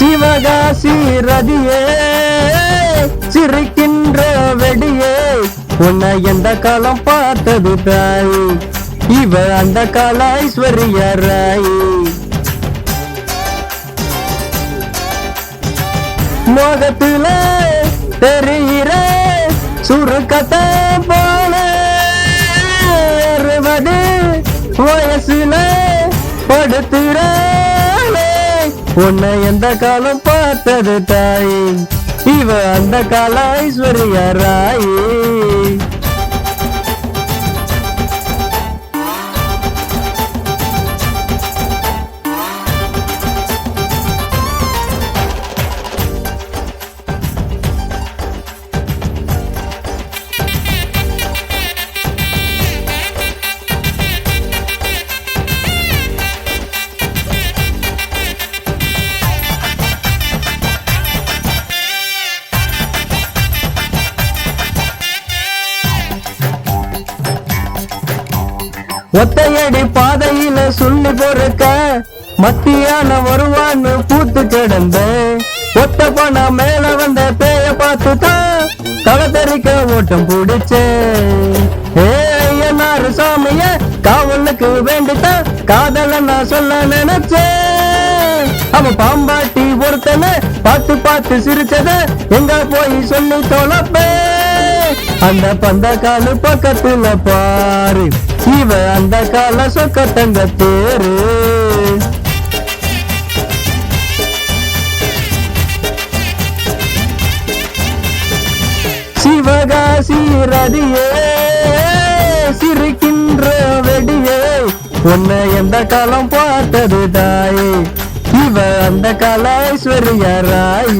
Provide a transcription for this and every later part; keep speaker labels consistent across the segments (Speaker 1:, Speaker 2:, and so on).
Speaker 1: சிவகாசி ரதியே சிரிக்கின்ற வெடியே உன்னை எந்த காலம் பார்த்தது தாய் இவ அந்த கால ஐஸ்வர்ய ராய் மோகத்துல தெரிகிற சுருக்கத்தை போல 60 வயசுல படுத்துறாளே உன்னை எந்த காலம் பார்த்தது தாய் இவ அந்த கால ஐஸ்வர்ய ராய் ஒத்தையடி பாதையில சொல்லி பொறுக்க மத்தியான வருவான்னு பூத்து கிடந்த ஒத்த பண மேல வந்த பேய பார்த்துதான் களத்தறிக்க ஓட்டம் பிடிச்சேன் ஏன்னாரு சாமிய காவலுக்கு வேண்டித்தான் காதல நான் சொல்ல நினைச்சேன் அவன் பாம்பாட்டி ஒருத்தன பார்த்து பார்த்து சிரிச்சத எங்க போய் சொல்லி தொலைப்பே அந்த பந்த காலு பக்கத்துல பாரு இவ அந்த கால சொக்க தங்க தேரு சிவகாசி ரதியே சிரிக்கின்ற வெடியே உன்னை எந்த காலம் பார்த்தது தாய் இவ அந்த கால ஐஸ்வர்ய ராய்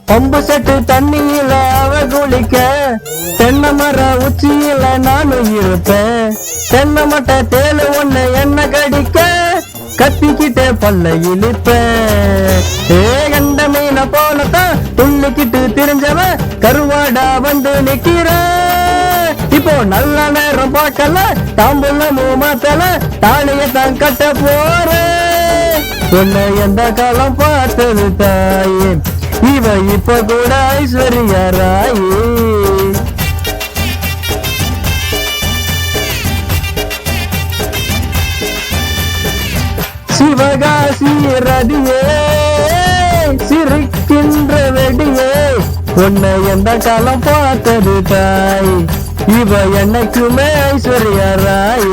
Speaker 1: பம்பு செட்டு தண்ணியில அவ குளிக்க தென்னை மர உச்சியில நானும் இருப்பேன் தென்னை மட்ட தேலு ஒண்ணு என்ன கடிக்க கத்திக்கிட்டே பல்ல இழுப்பேன் கண்ட மீன போலத்தான் துள்ளிக்கிட்டு திரிஞ்சவன் கருவாடா வந்து நிக்கிற இப்போ நல்ல நேரம் பார்க்கல தாம்பூலமும் மாத்தல தாலியத்தான் கட்ட போறேன் உன்னை எந்த காலம் பார்த்தது தாயே இவ இப்ப கூட ஐஸ்வர்ய ராய் சிவகாசி ரதியே சிரிக்கின்ற வெடியே உன்னை எந்த காலம் பார்த்தது தாய் இவ என்னைக்குமே ஐஸ்வர்ய ராய்